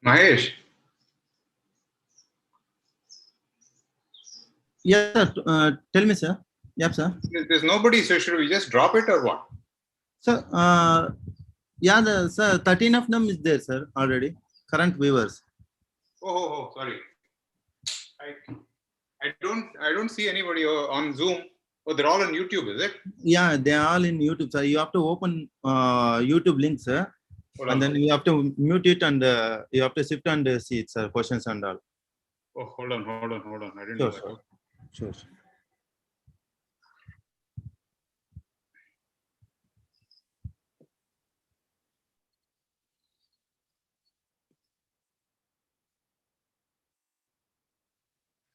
Mahesh. Yeah, sir. Tell me, sir. Yep, sir. There's nobody, so should we just drop it or what? Sir, yeah, sir, 13 of them is there, sir, already. Current viewers. Oh, sorry. I don't see anybody on Zoom. Oh, they're all on YouTube, is it? Yeah, they are all in YouTube, sir. You have to open YouTube link, sir. And then you have to mute it and you have to shift and see it, sir, questions and all. Oh, hold on. I didn't Sure, know that. Sure.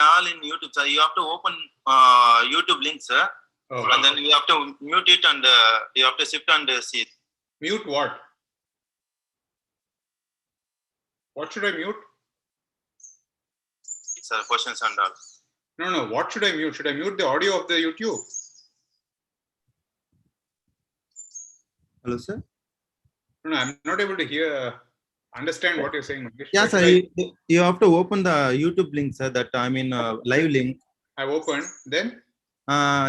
All in YouTube, sir. You have to open YouTube link, sir. Oh, and then you have to mute it and you have to shift and see it. Mute what? What should I mute? Sir, questions and all. No. What should I mute? Should I mute the audio of the YouTube? Hello, sir. No, I'm not able to hear. Understand what you're saying. Yeah, sir. You have to open the YouTube link, sir. That I mean live link. I've opened. Then.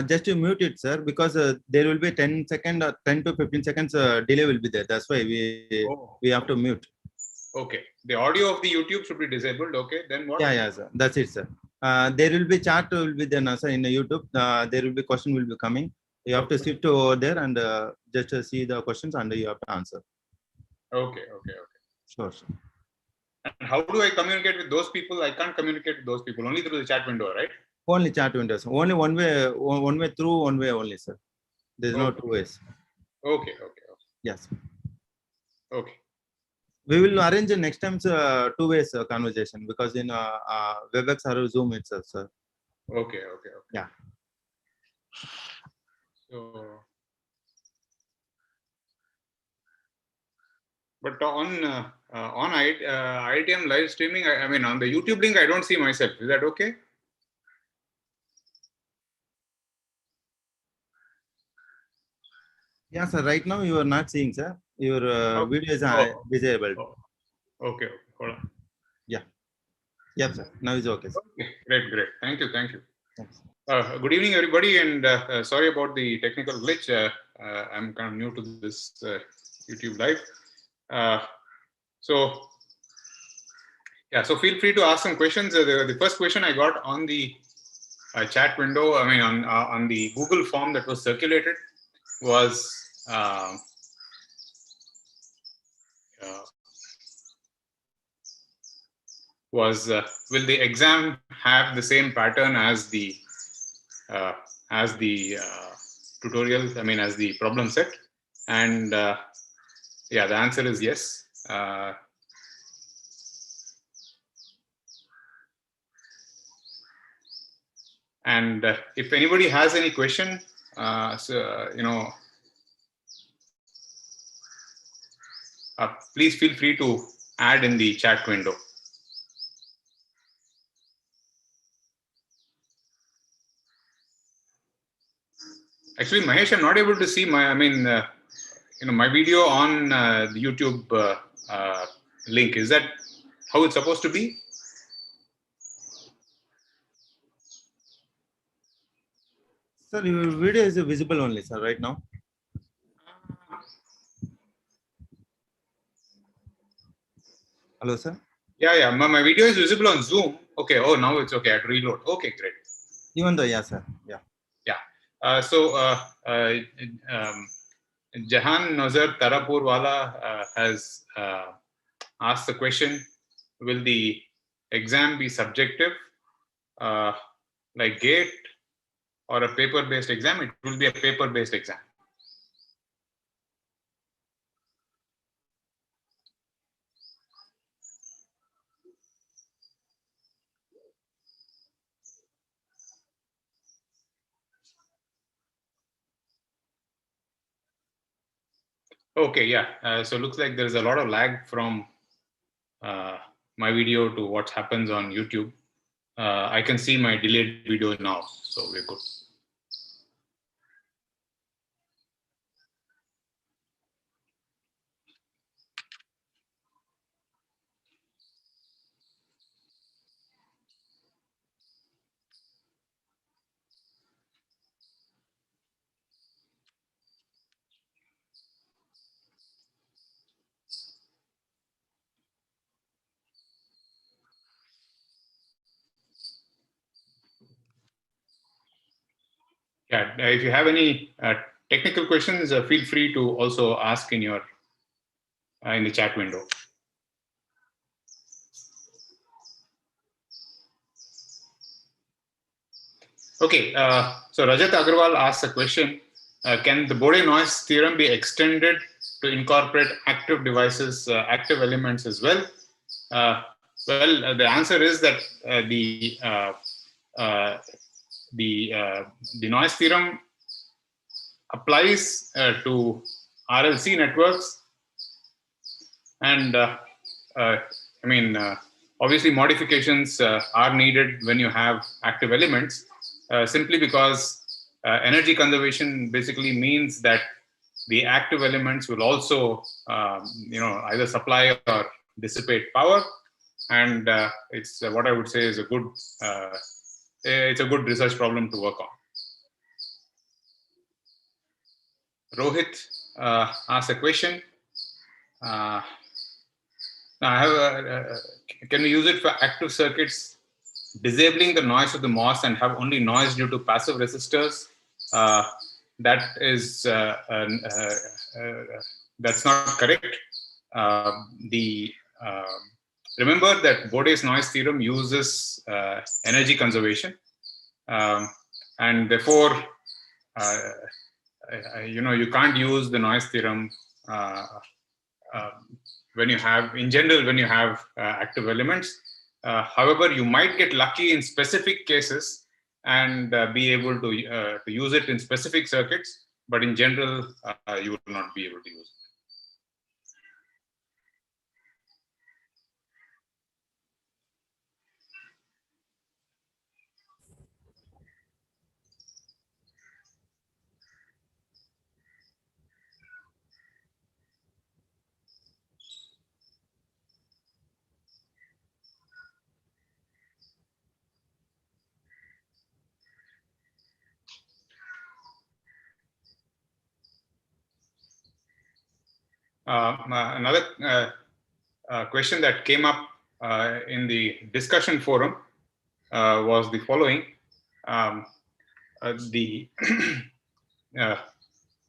Just to mute it, sir, because there will be 10 to 15 seconds delay will be there. That's why we have to mute. Okay. The audio of the YouTube should be disabled. Okay. Then what? Yeah, sir. That's it, sir. There will be chat will be there, sir, in the YouTube. There will be question will be coming. You have to shift over there and just see the questions and you have to answer. Okay. Sure, sir. And how do I communicate with those people? I can't communicate with those people only through the chat window, right? Only chat windows. Only one way through, one way only, sir. There's no two ways. Okay. Yes. Okay. We will arrange the next time's 2 ways conversation because in WebEx or Zoom itself, sir. Okay. Yeah. So, but on IITM live streaming, I mean on the YouTube link, I don't see myself. Is that okay? Yeah, sir. Right now you are not seeing, sir. Your video is disabled. Okay. Hold on. Yeah. Yep, sir. Now it's okay, sir. Okay. Great. Thank you. Thanks. Good evening, everybody, and sorry about the technical glitch. I'm kind of new to this YouTube live. So feel free to ask some questions. The first question I got on the chat window, I mean on the Google form that was circulated was will the exam have the same pattern as the tutorial? I mean, as the problem set? And the answer is yes. And if anybody has any question, please feel free to add in the chat window. Actually, Mahesh, I'm not able to see my video on the YouTube link. Is that how it's supposed to be? Sir, your video is visible only, sir, right now. Hello, sir. Yeah. My video is visible on Zoom. Okay. Oh, now it's okay. I have to reload. Okay, great. Even though, yeah, sir. Yeah. Jahan Nazar Tarapurwala has asked the question: will the exam be subjective, like GATE, or a paper-based exam? It will be a paper-based exam. Okay, yeah. So looks like there's a lot of lag from my video to what happens on YouTube. I can see my delayed video now, so we're good. chat. If you have any technical questions, feel free to also ask in your in the chat window. Okay, so Rajat Agarwal asks a question. Can the Bode noise theorem be extended to incorporate active devices, active elements as well? Well, the answer is that uh, the noise theorem applies to RLC networks, and I mean, obviously modifications are needed when you have active elements, simply because energy conservation basically means that the active elements will also, either supply or dissipate power, and it's what I would say is it's a good research problem to work on. Rohit asked a question. Now I have can we use it for active circuits, disabling the noise of the MOS and have only noise due to passive resistors? That is that's not correct. The remember that Bode's noise theorem uses energy conservation, and therefore, you can't use the noise theorem when you have, in general, when you have active elements. However, you might get lucky in specific cases and be able to use it in specific circuits, but in general, you will not be able to use it. Another question that came up in the discussion forum was the following. The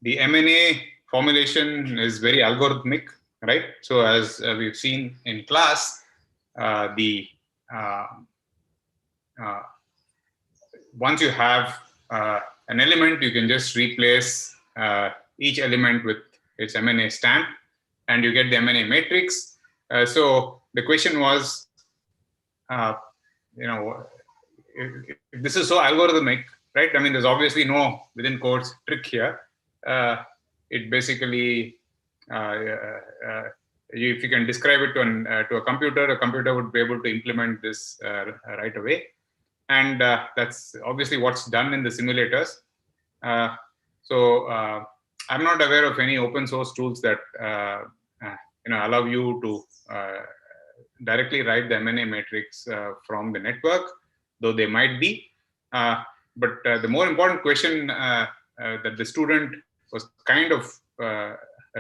the MNA formulation is very algorithmic, right? So as we've seen in class, once you have an element, you can just replace each element with its MNA stamp, and you get the MNA matrix. So the question was, if this is so algorithmic, right? I mean, there's obviously no within quotes trick here. It basically, if you can describe it to a computer would be able to implement this right away. And that's obviously what's done in the simulators. So I'm not aware of any open source tools that allow you to directly write the MNA matrix from the network, though they might be. But the more important question that the student was kind of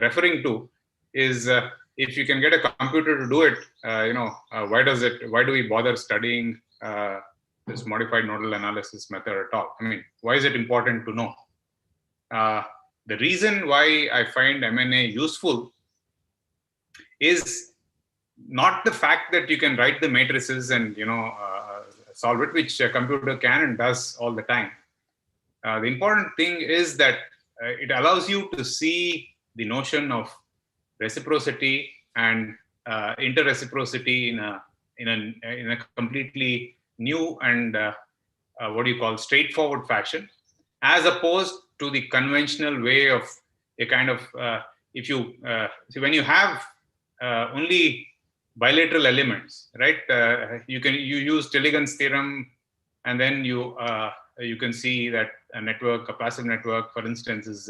referring to is if you can get a computer to do it, why do we bother studying this modified nodal analysis method at all? I mean, why is it important to know? The reason why I find MNA useful is not the fact that you can write the matrices and solve it, which a computer can and does all the time. The important thing is that it allows you to see the notion of reciprocity and interreciprocity in a completely new and straightforward fashion, as opposed to the conventional way of a kind of if you see, when you have only bilateral elements, right? You use Tilligan's theorem, and then you can see that a passive network, for instance, is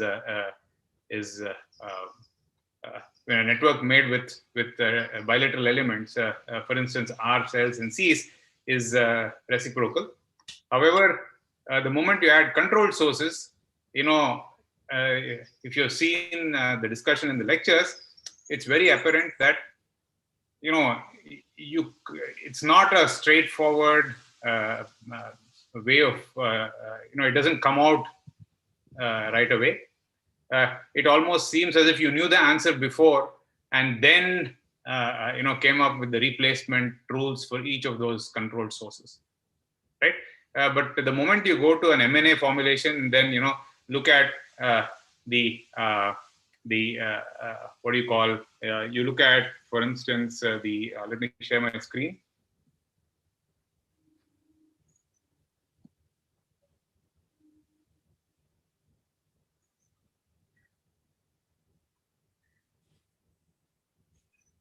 when a network made with bilateral elements, for instance, R cells and Cs, is reciprocal. However, the moment you add controlled sources, if you've seen the discussion in the lectures, it's very apparent that it's not a straightforward way of it doesn't come out right away. It almost seems as if you knew the answer before and then came up with the replacement rules for each of those controlled sources, right? But the moment you go to an M&A formulation, then look at the what do you call? You look at, for instance, let me share my screen.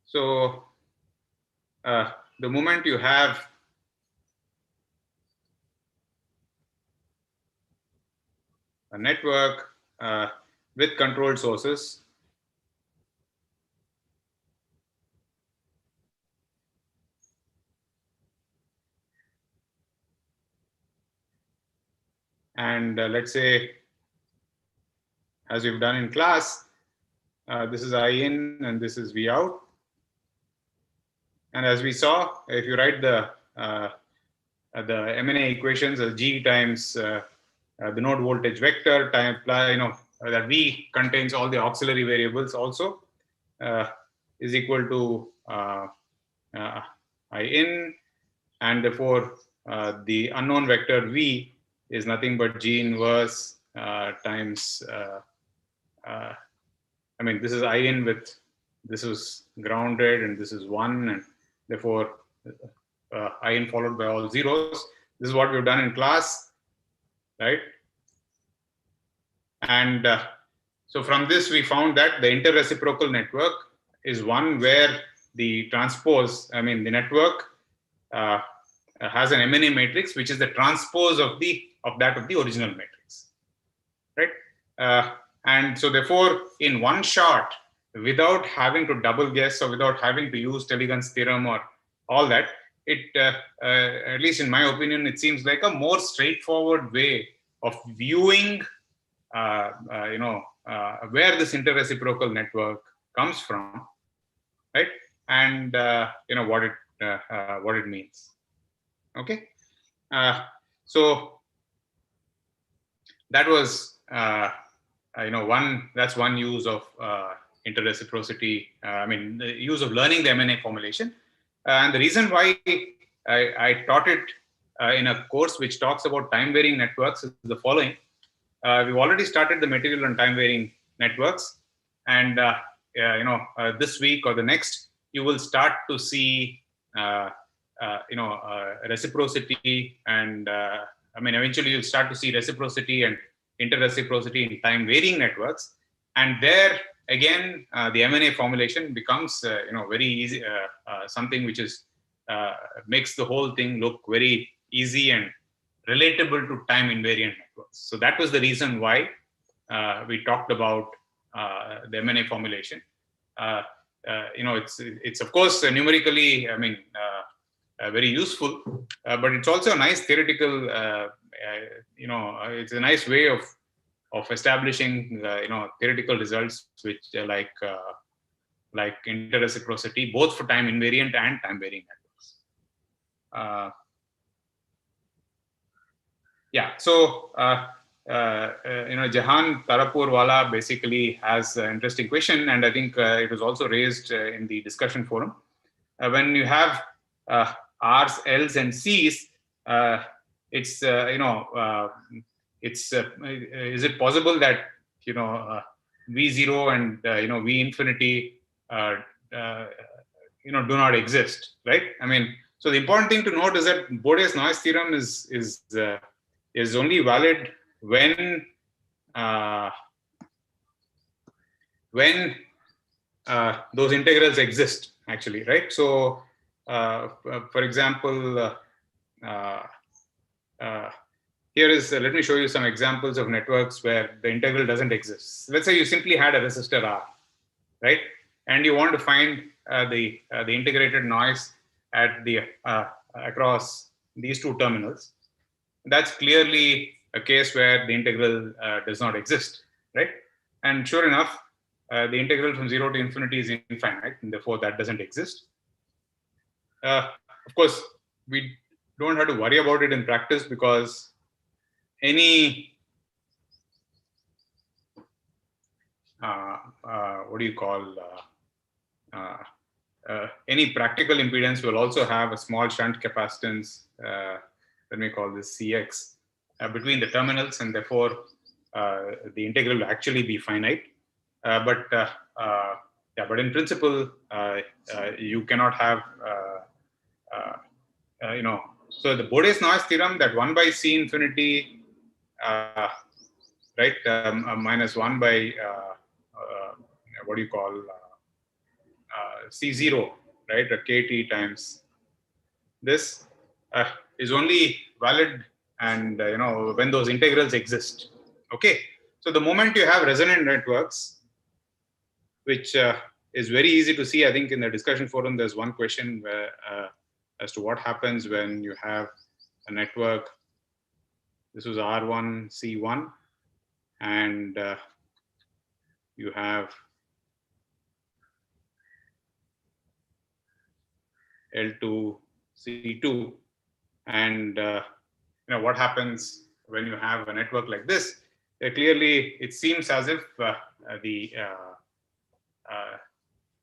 So the moment you have a network with controlled sources, and let's say, as we've done in class, this is I in and this is V out. And as we saw, if you write the M&A equations as G times the node voltage vector times that V contains all the auxiliary variables also is equal to I in, and therefore the unknown vector V is nothing but G inverse times this is I in with, this is grounded and this is 1, and therefore I in followed by all zeros. This is what we've done in class, right? And so from this we found that the interreciprocal network is one where the transpose, the network has an M&A matrix which is the transpose of that of the original matrix, right? And so therefore, in one shot, without having to double guess or without having to use Telegun's theorem or all that, it, at least in my opinion, it seems like a more straightforward way of viewing, where this interreciprocal network comes from, right? And what it means. Okay, so that was. That's one use of interreciprocity. The use of learning the M&A formulation. And the reason why I taught it in a course which talks about time-varying networks is the following. We've already started the material on time-varying networks. And, this week or the next, you will start to see, reciprocity. And, eventually you'll start to see reciprocity and interreciprocity in time-varying networks, and there again the M&A formulation becomes very easy, something which is makes the whole thing look very easy and relatable to time-invariant networks. So that was the reason why we talked about the M&A formulation. It's of course numerically, very useful, but it's also a nice theoretical. It's a nice way of establishing theoretical results which like interreciprocity, both for time invariant and time varying networks. So Jahan Tarapur Wala basically has an interesting question, and I think it was also raised in the discussion forum. When you have R's, L's, and C's, it's is it possible that V0 and V infinity do not exist, right? So the important thing to note is that Bode's noise theorem is only valid when those integrals exist, actually, right? So for example, here is, let me show you some examples of networks where the integral doesn't exist. Let's say you simply had a resistor R, right? And you want to find the integrated noise at the across these two terminals. That's clearly a case where the integral does not exist, right? And sure enough, the integral from 0 to infinity is infinite, and therefore that doesn't exist. Of course, we don't have to worry about it in practice, because any what do you call, any practical impedance will also have a small shunt capacitance, let me call this Cx, between the terminals, and therefore the integral will actually be finite. But in principle, you cannot have, so the Bode's noise theorem, that 1 by C infinity, right, minus 1 by, what do you call, C0, right, KT times this is only valid, and when those integrals exist. Okay, so the moment you have resonant networks, which is very easy to see, I think in the discussion forum there's one question where, as to what happens when you have a network. This was R1 C1, and you have L2 C2, and what happens when you have a network like this. Clearly it seems as if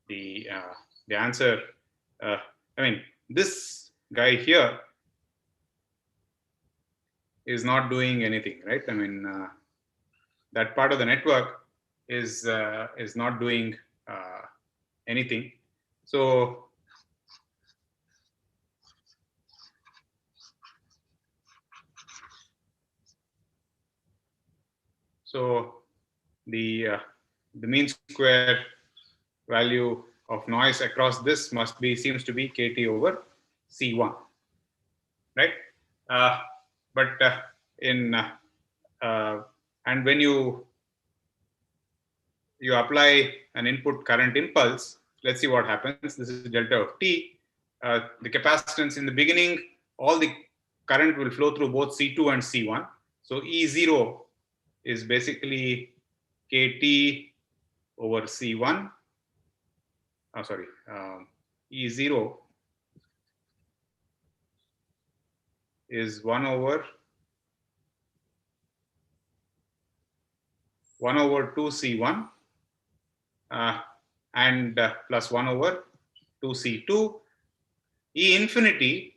the answer, I mean, this guy here is not doing anything, right? I mean, that part of the network is not doing anything. So the mean square value of noise across this seems to be KT over C1, right? But and when you apply an input current impulse, let's see what happens. This is delta of T. The capacitance in the beginning, all the current will flow through both C2 and C1. So E0 is basically KT over C1. E0 is 1 over 2 C1 and plus 1 over 2 C2. E infinity,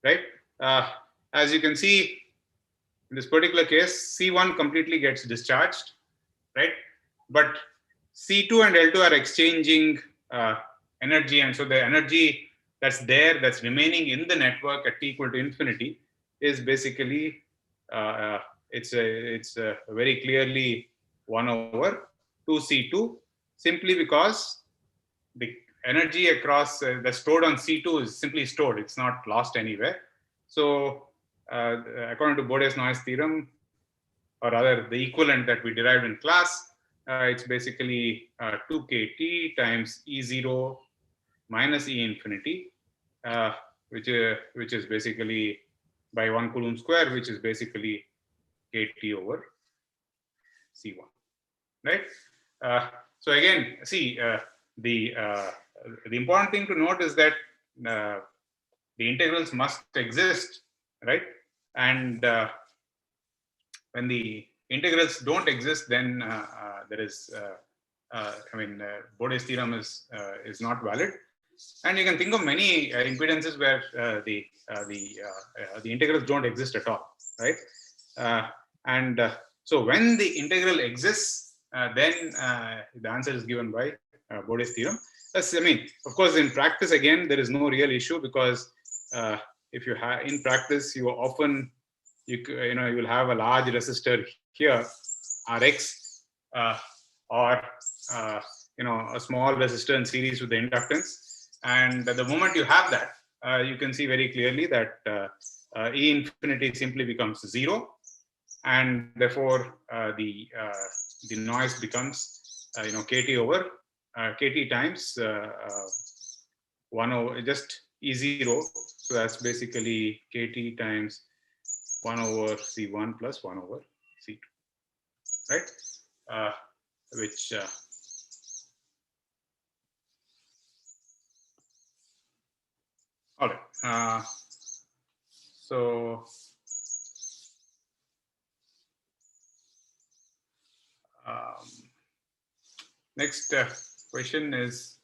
right? As you can see, in this particular case, C1 completely gets discharged, right? But C2 and L2 are exchanging energy, and so the energy that's there, that's remaining in the network at T equal to infinity, is basically it's very clearly 1 over 2 C2, simply because the energy across that's stored on C2 is simply stored; it's not lost anywhere. So, according to Bode's noise theorem, or rather the equivalent that we derived in class, it's basically 2 KT times E0 minus E infinity, which is basically by 1 Coulomb square, which is basically KT over C1, right? So again, see, the important thing to note is that the integrals must exist, right? And when the integrals don't exist, then there is, Bode's theorem is not valid. And you can think of many impedances where the integrals don't exist at all, right? So when the integral exists, then the answer is given by Bode's theorem. Of course, in practice, again, there is no real issue, because if you have in practice, you often you will have a large resistor here, Rx, or a small resistor in series with the inductance, and the moment you have that, you can see very clearly that E infinity simply becomes 0, and therefore the noise becomes KT over KT times 1 over just E0. So that's basically KT times 1 over C1 plus 1 over C2, right? Which all right. So Next question is,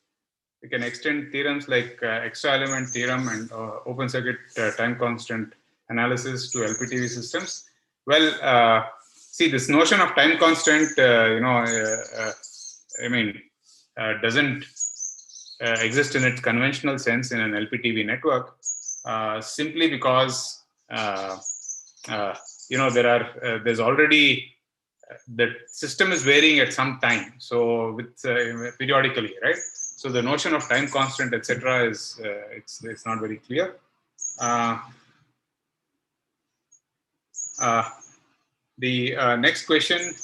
we can extend theorems like extra element theorem and open circuit time constant analysis to LPTV systems. Well, see, this notion of time constant, doesn't exist in its conventional sense in an LPTV network, simply because there's already the system is varying at some time, so with periodically, right? So the notion of time constant, etc., is it's not very clear. The next question.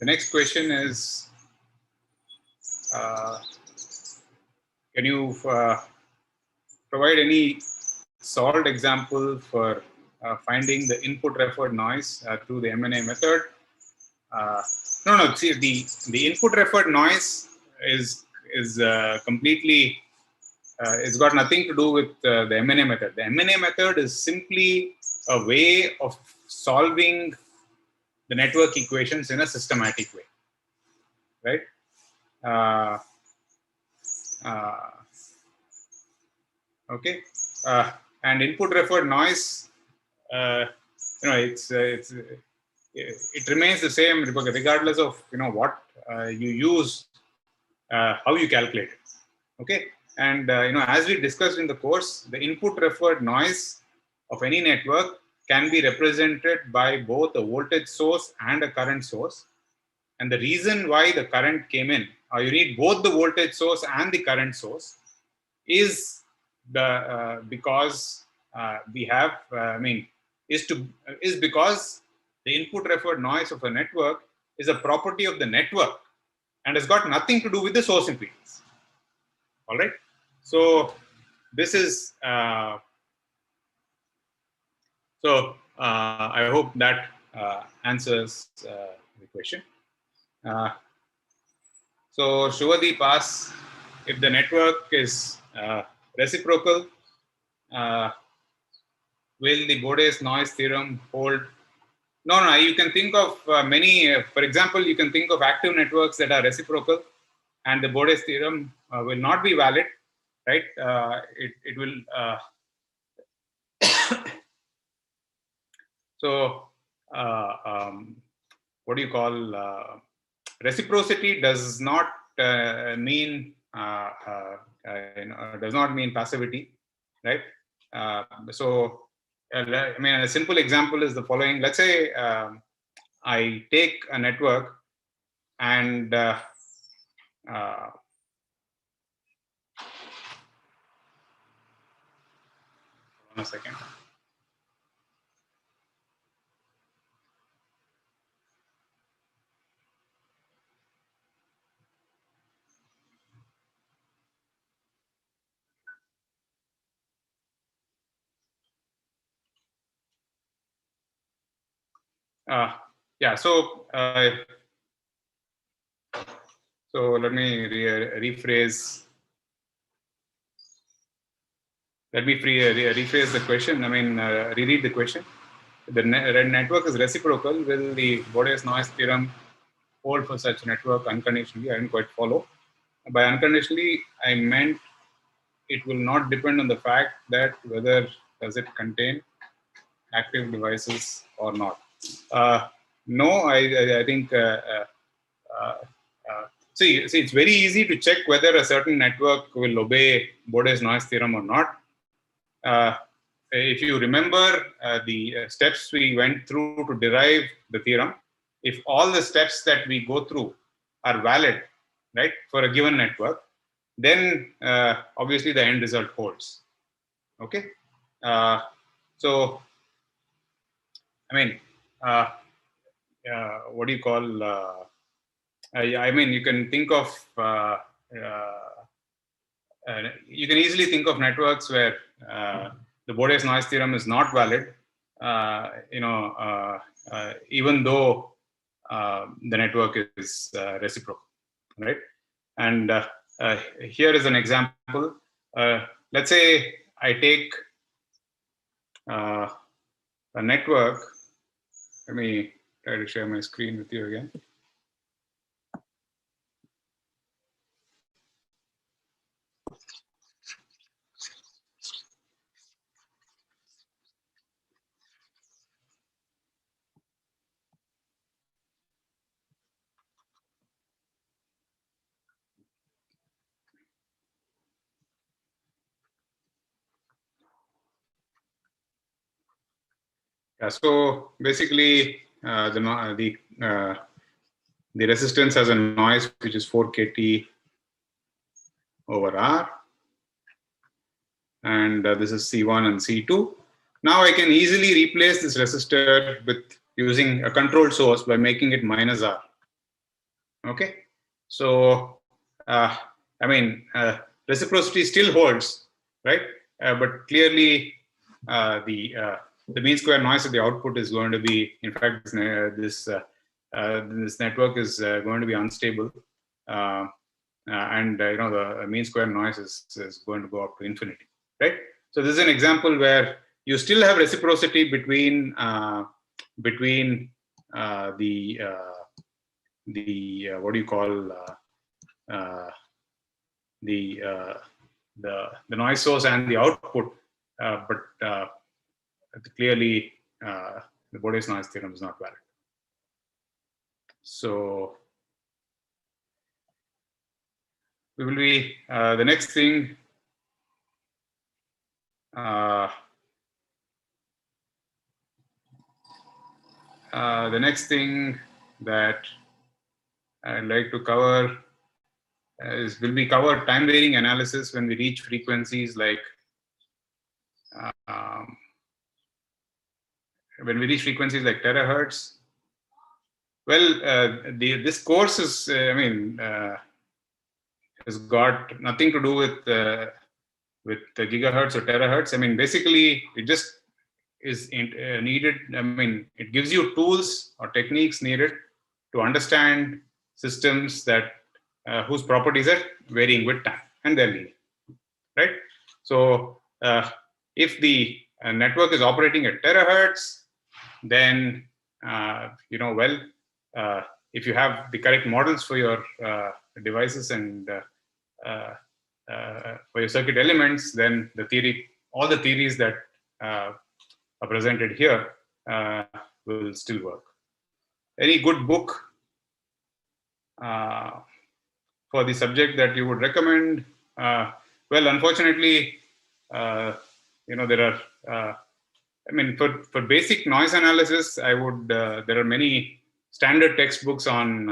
The next question is, can you provide any solved example for finding the input referred noise through the M&A method? No. See, the input referred noise is completely. It's got nothing to do with the M&A method. The M&A method is simply a way of solving the network equations in a systematic way, right? Okay, and input referred noise, it remains the same regardless of what you use, how you calculate it. Okay, and as we discussed in the course, the input referred noise of any network can be represented by both a voltage source and a current source. And the reason why the current came in, or you need both the voltage source and the current source, is because we have, is because the input referred noise of a network is a property of the network and has got nothing to do with the source impedance. All right. So this is I hope that answers the question. So Shubhadeep asks, if the network is reciprocal, will the Bode's noise theorem hold? No. You can think of many. For example, you can think of active networks that are reciprocal, and the Bode's theorem will not be valid, right? It will. So, what do you call? Reciprocity does not mean does not mean passivity, right? So, a simple example is the following. Let's say I take a network and hold on a second. Yeah, so let me rephrase. Let me rephrase the question. Reread the question. The network is reciprocal. Will the Bode's noise theorem hold for such network unconditionally? I didn't quite follow. By unconditionally, I meant it will not depend on the fact that whether does it contain active devices or not. No, I think. See, it's very easy to check whether a certain network will obey Bode's noise theorem or not. If you remember the steps we went through to derive the theorem, if all the steps that we go through are valid, right, for a given network, then obviously the end result holds. Okay. So, what do you call? You can think of. You can easily think of networks where the Bode's noise theorem is not valid, even though the network is reciprocal, right? And here is an example. Let's say I take a network. Let me try to share my screen with you again. Yeah, so basically, the resistance has a noise which is 4kT over R, and this is C1 and C2. Now I can easily replace this resistor with using a control source by making it minus R. Okay, so I mean, reciprocity still holds, right? But clearly, the mean square noise of the output is going to be, in fact, this network is going to be unstable, and the mean square noise is going to go up to infinity, right? So this is an example where you still have reciprocity between the what do you call uh, the noise source and the output, but clearly the Bode's noise theorem is not valid. So we will be the next thing. The next thing that I'd like to cover will be cover time varying analysis when we reach frequencies like terahertz. Well, this course is, has got nothing to do with the gigahertz or terahertz. I mean, basically, it just is needed. I mean, it gives you tools or techniques needed to understand systems that whose properties are varying with time and they're linear, right? So if the network is operating at terahertz, then if you have the correct models for your devices and for your circuit elements, then all the theories that are presented here will still work. Any good book for the subject that you would recommend? Well, unfortunately, there are. For basic noise analysis, I would. There are many standard textbooks on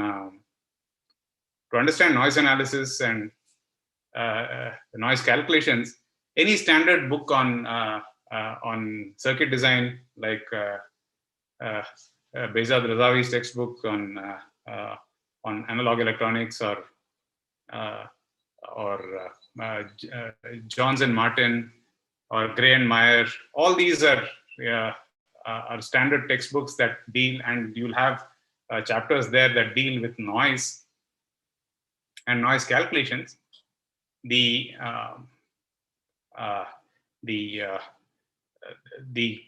to understand noise analysis and noise calculations. Any standard book on circuit design, like Behzad Razavi's textbook on analog electronics, or Johns and Martin, or Gray and Meyer, all these are standard textbooks that deal, and you'll have chapters there that deal with noise and noise calculations. The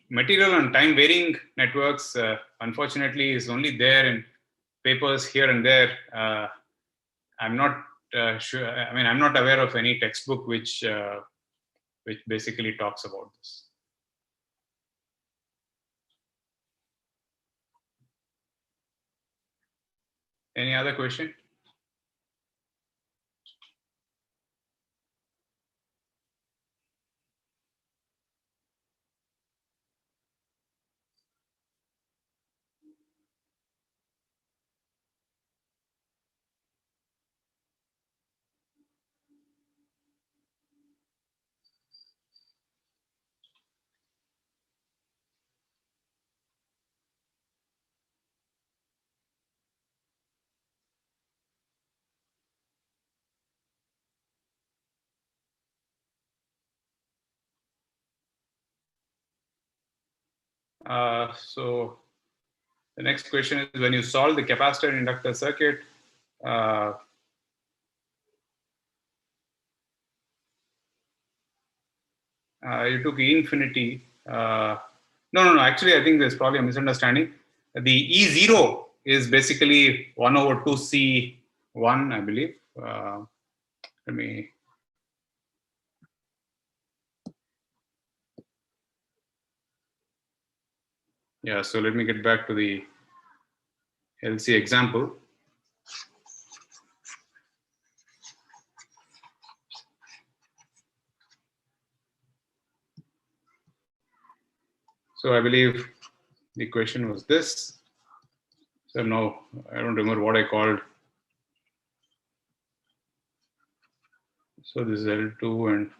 material on time varying networks, unfortunately, is only there in papers here and there. I'm not sure. I mean, I'm not aware of any textbook which basically talks about this. Any other question? So the next question is, when you solve the capacitor and inductor circuit, you took E infinity. No. Actually, I think there's probably a misunderstanding. The E0 is basically 1 over 2C1, I believe. Let me. Yeah, so let me get back to the LC example. So I believe the equation was this. So now I don't remember what I called. So this is L2 and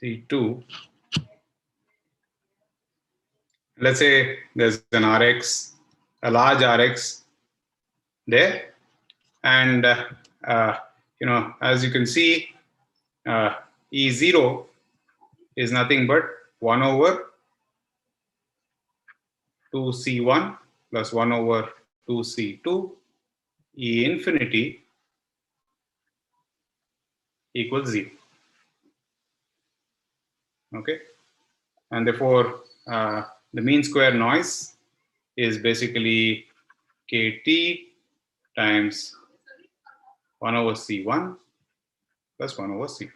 C2. Let's say there's an Rx, a large Rx there, and as you can see, E0 is nothing but 1 over 2C1 plus 1 over 2C2. E infinity equals 0. Okay, and therefore the mean square noise is basically KT times 1 over C1 plus 1 over C2.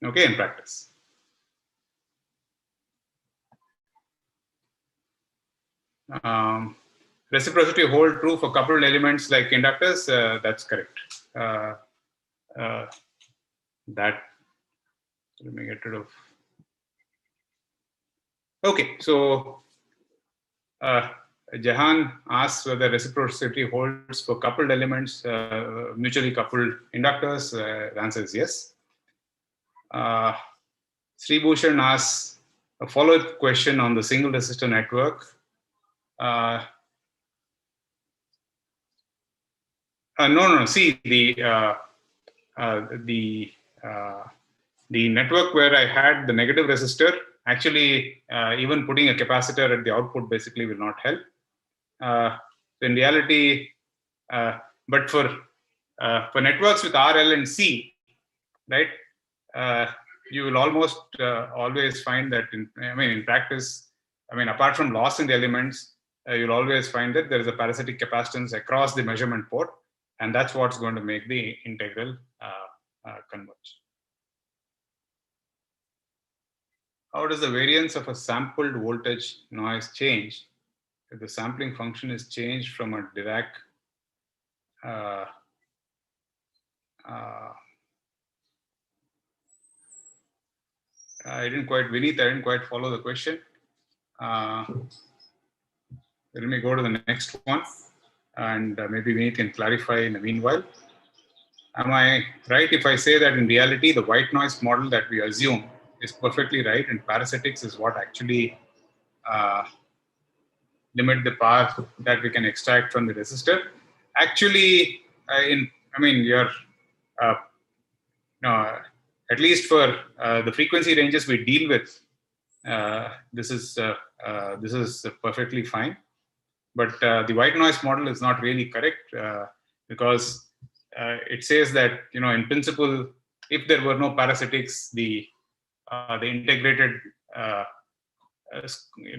Okay, in practice. Reciprocity hold true for coupled elements like inductors. That's correct. That, let me get rid of. Okay, so Jahan asks whether reciprocity holds for coupled elements, mutually coupled inductors. The answer is yes. Sri Bhushan asks a follow-up question on the single resistor network. No. See, the network where I had the negative resistor, actually, even putting a capacitor at the output basically will not help. In reality, but for networks with RL and C, right, you will almost always find that in practice, apart from loss in the elements, you'll always find that there is a parasitic capacitance across the measurement port, and that's what's going to make the integral converge. How does the variance of a sampled voltage noise change if the sampling function is changed from a Dirac Vineet, I didn't quite follow the question. Let me go to the next one, and maybe Vineet can clarify in the meanwhile. Am I right if I say that in reality, the white noise model that we assume is perfectly right, and parasitics is what actually limit the power that we can extract from the resistor? Actually, you're at least for the frequency ranges we deal with, this is perfectly fine. But the white noise model is not really correct because it says that in principle, if there were no parasitics, the integrated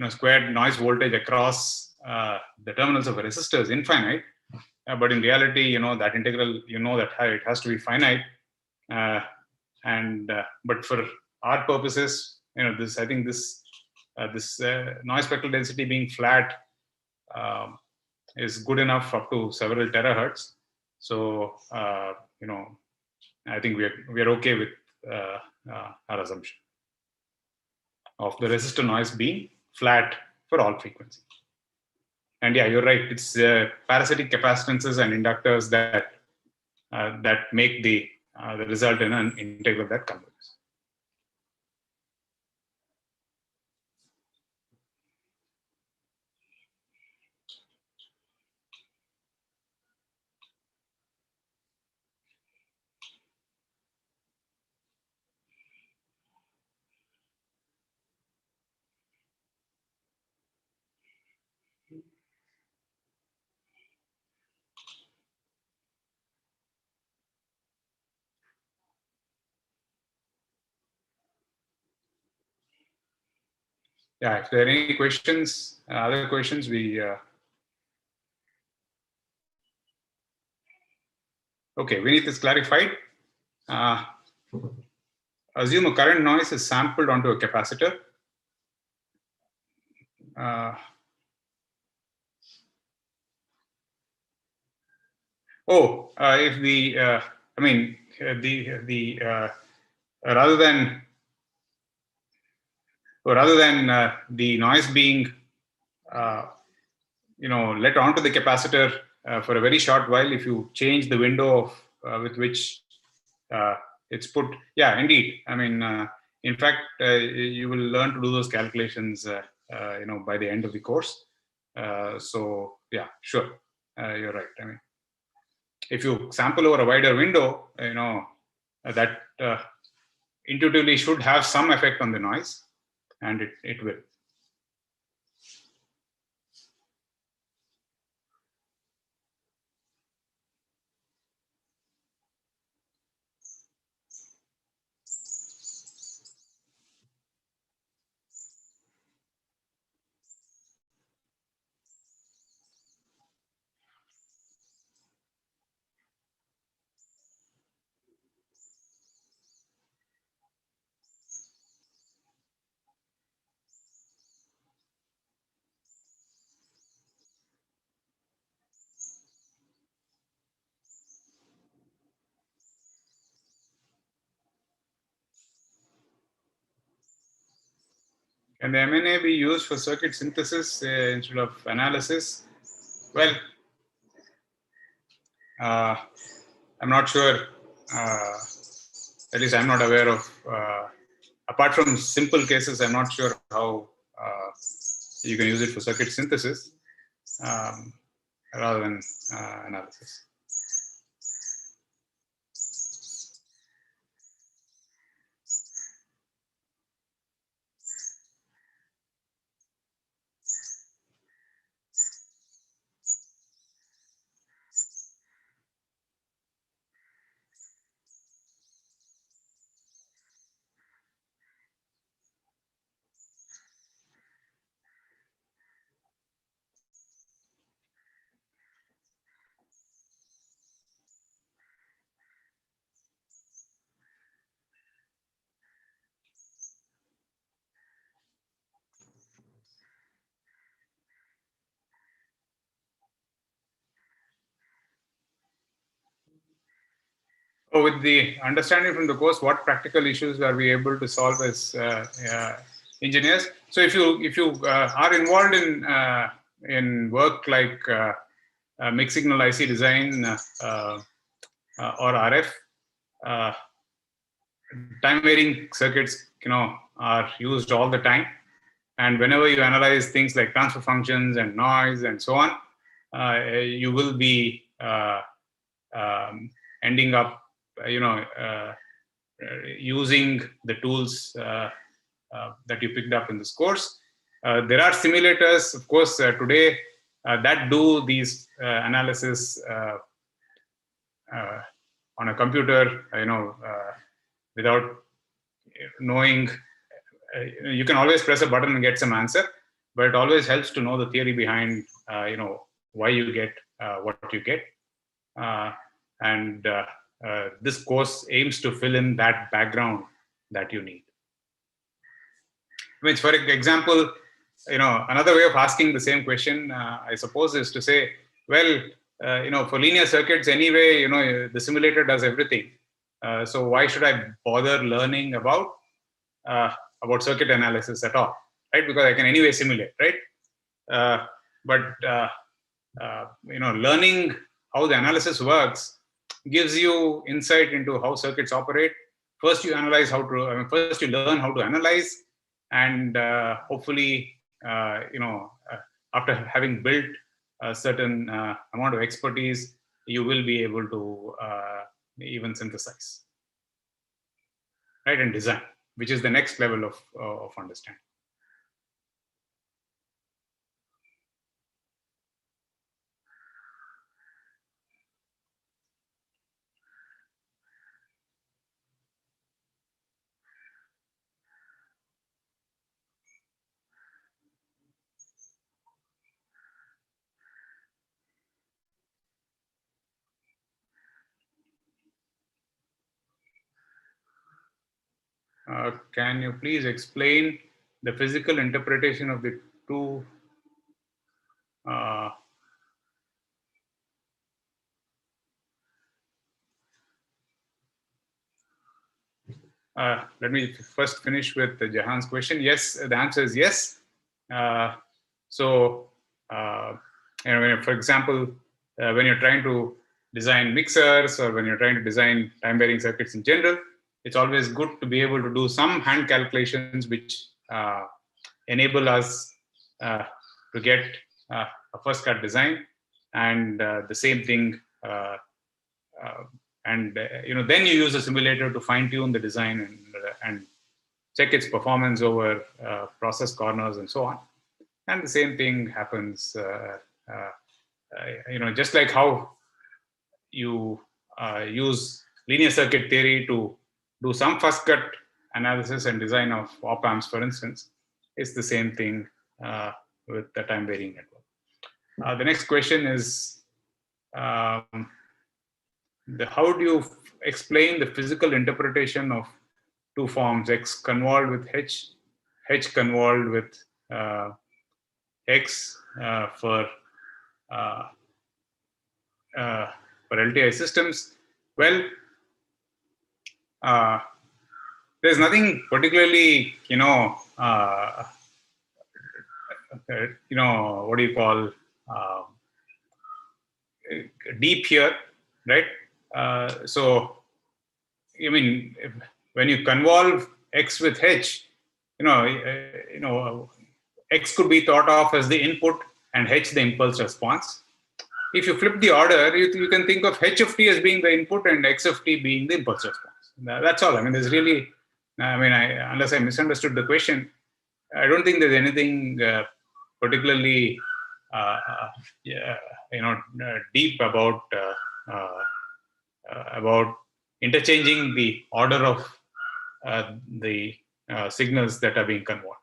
squared noise voltage across the terminals of a resistor is infinite. But in reality, that integral, that it has to be finite. But for our purposes, this, I think this noise spectral density being flat is good enough up to several terahertz. So I think we are okay with our assumption of the resistor noise being flat for all frequencies. And yeah, you're right. It's parasitic capacitances and inductors that make the result in an integral that converges. Yeah, if there are any questions, other questions, we okay, Vineet is clarified. Assume a current noise is sampled onto a capacitor. If the rather than the noise being let onto the capacitor for a very short while, if you change the window with which it's put, yeah, indeed. I mean, in fact, you will learn to do those calculations, by the end of the course. So yeah, sure, you're right. I mean, if you sample over a wider window, that intuitively should have some effect on the noise, and it will. Can the MNA be used for circuit synthesis instead of analysis? Well, I'm not sure. At least I'm not aware of. Apart from simple cases, I'm not sure how you can use it for circuit synthesis rather than analysis. So with the understanding from the course, what practical issues are we able to solve as engineers? So if you are involved in work like mixed signal IC design or RF, time varying circuits, are used all the time. And whenever you analyze things like transfer functions and noise and so on, you will be ending up, using the tools that you picked up in this course. There are simulators, of course, today that do these analysis on a computer, without knowing. You can always press a button and get some answer, but it always helps to know the theory behind, why you get what you get. And this course aims to fill in that background that you need. Which, for example, another way of asking the same question, I suppose, is to say, well, for linear circuits anyway, the simulator does everything. So why should I bother learning about circuit analysis at all, right? Because I can anyway simulate, right? But learning how the analysis works gives you insight into how circuits operate. First, you analyze first you learn how to analyze, and hopefully, after having built a certain amount of expertise, you will be able to even synthesize, right, and design, which is the next level of understanding. Can you please explain the physical interpretation of the two let me first finish with Jahan's question. Yes, the answer is yes. So, for example, when you're trying to design mixers or when you're trying to design time-varying circuits in general, it's always good to be able to do some hand calculations which enable us to get a first cut design, and the same thing. And then you use a simulator to fine tune the design and check its performance over process corners and so on. And the same thing happens, just like how you use linear circuit theory to do some first cut analysis and design of op amps, for instance. It's the same thing with the time varying network. The next question is, how do you explain the physical interpretation of two forms, x convolved with h convolved with x for LTI systems? Well, there's nothing particularly, what do you call, deep here, right? So, I mean, when you convolve x with h, x could be thought of as the input and h the impulse response. If you flip the order, you can think of h of t as being the input and x of t being the impulse response. That's all. I mean, there's really, unless I misunderstood the question, I don't think there's anything particularly, deep about interchanging the order of the signals that are being convolved.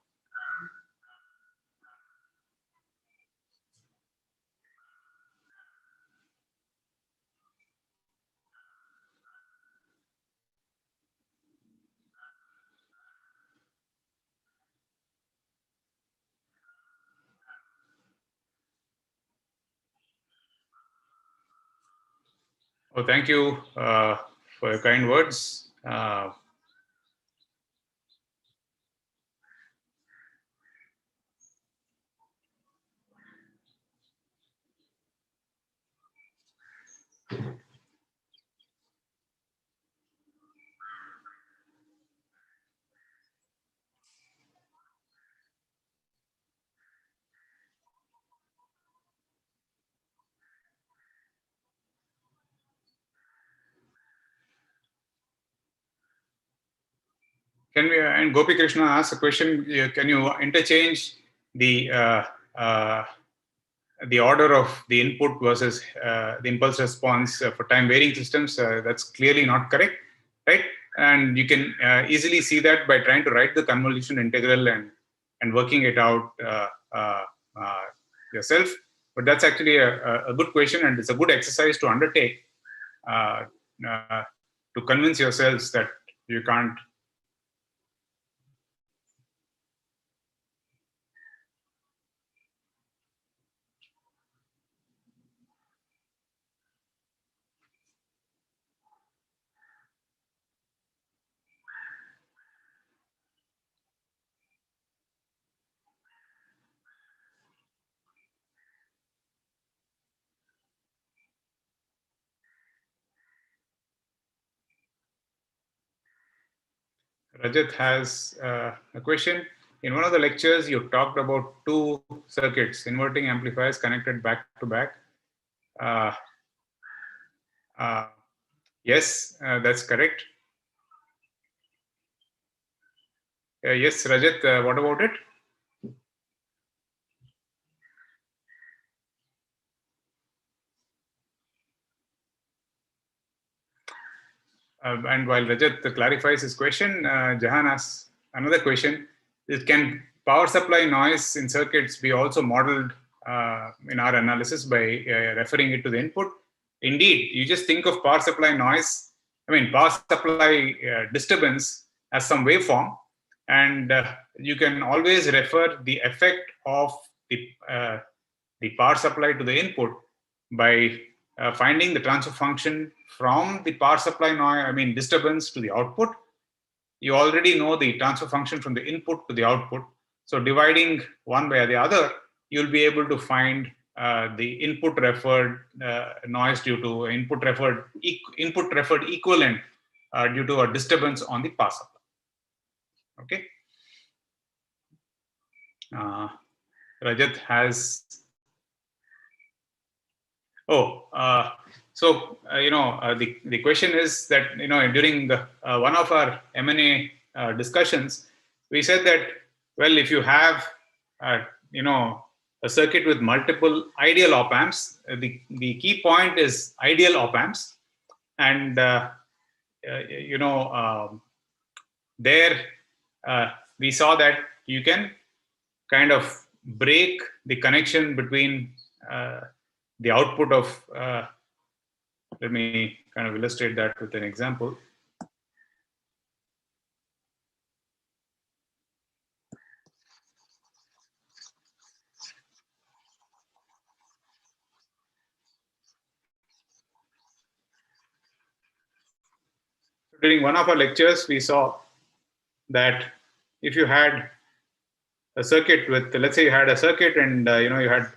Oh, thank you for your kind words. Can we, and Gopi Krishna asked a question, can you interchange the order of the input versus the impulse response for time varying systems? That's clearly not correct, right? And you can easily see that by trying to write the convolution integral and working it out yourself. But that's actually a good question, and it's a good exercise to undertake to convince yourselves that you can't. Rajat has a question. In one of the lectures, you talked about two circuits, inverting amplifiers connected back to back. Yes, that's correct. Yes, Rajat, what about it? And while Rajat clarifies his question, Jahan asks another question. Can power supply noise in circuits be also modeled in our analysis by referring it to the input? Indeed, you just think of power supply noise, power supply disturbance as some waveform, and you can always refer the effect of the power supply to the input by finding the transfer function from the power supply noise, disturbance to the output, you already know the transfer function from the input to the output. So dividing one by the other, you'll be able to find the input referred noise due to input referred equivalent due to a disturbance on the pass supply. Okay. Rajat has. Oh, the question is that during the one of our M&A discussions, we said that, well, if you have a circuit with multiple ideal op amps, the key point is ideal op amps, and there we saw that you can kind of break the connection between the output of, let me kind of illustrate that with an example. During one of our lectures, we saw that if you had a circuit with, let's say you had a circuit and you had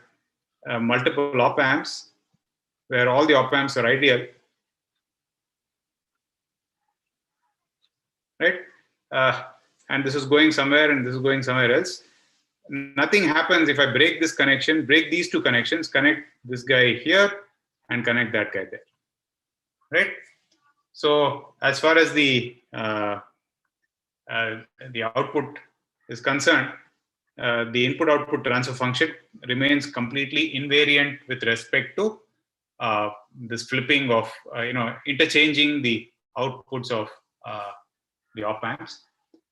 multiple op amps where all the op amps are ideal, right? And this is going somewhere and this is going somewhere else. Nothing happens if I break this connection, break these two connections, connect this guy here and connect that guy there, right? So as far as the output is concerned, the input-output transfer function remains completely invariant with respect to this flipping of, interchanging the outputs of the op amps.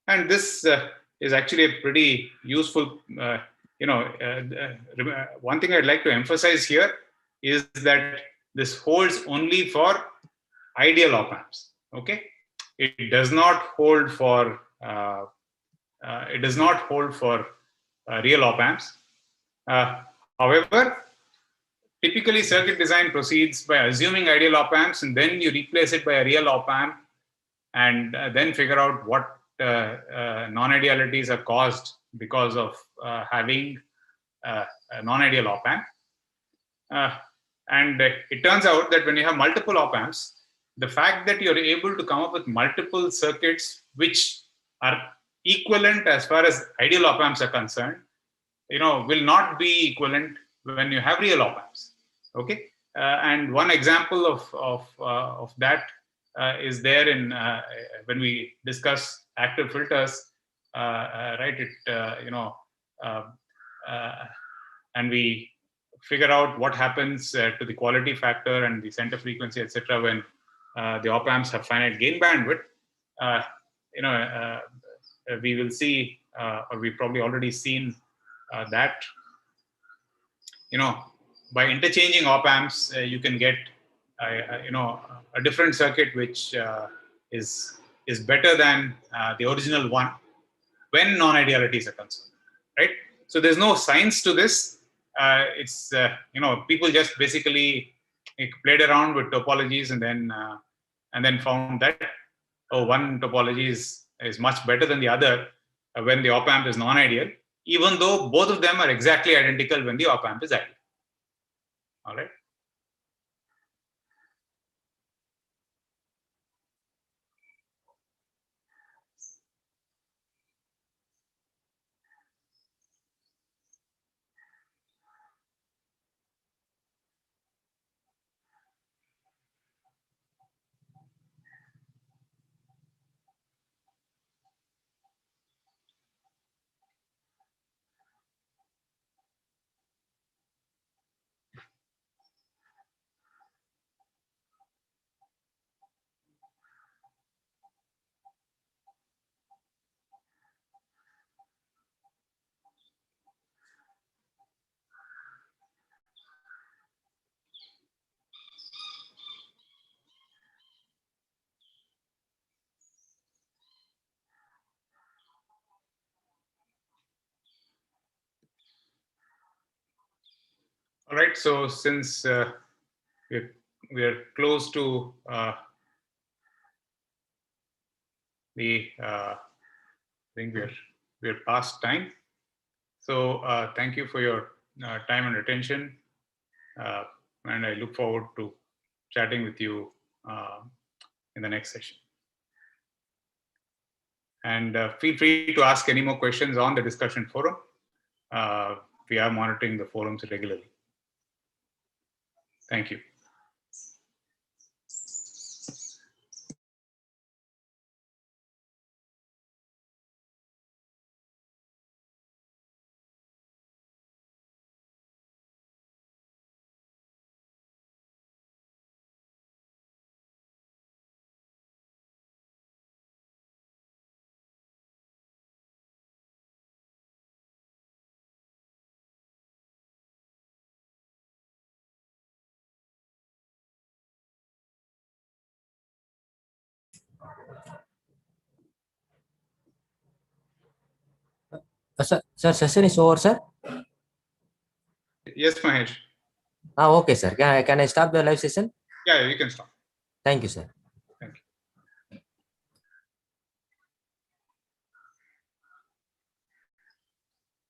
And this is actually a pretty useful, one thing I'd like to emphasize here is that this holds only for ideal op amps. Okay, it does not hold for real op amps. However, typically circuit design proceeds by assuming ideal op amps and then you replace it by a real op amp and then figure out what non-idealities are caused because of having a non-ideal op amp. And it turns out that when you have multiple op amps, the fact that you're able to come up with multiple circuits which are equivalent as far as ideal op amps are concerned, will not be equivalent when you have real op amps. Okay, and one example of that is there in when we discuss active filters, right? And we figure out what happens to the quality factor and the center frequency, etc., when the op amps have finite gain bandwidth. We will see, or we've probably already seen that, by interchanging op amps, you can get, a different circuit which is better than the original one when non-idealities are concerned, right? So there's no science to this. It's people just basically played around with topologies and then found that one topology is much better than the other when the op amp is non-ideal, even though both of them are exactly identical when the op amp is ideal. All right. All right. So since we're close to I think we're past time. So thank you for your time and attention. And I look forward to chatting with you in the next session. And feel free to ask any more questions on the discussion forum. We are monitoring the forums regularly. Thank you. Sir, session is over, sir. Yes, Mahesh. Okay, sir. Can I stop the live session? Yeah, you can stop. Thank you, sir.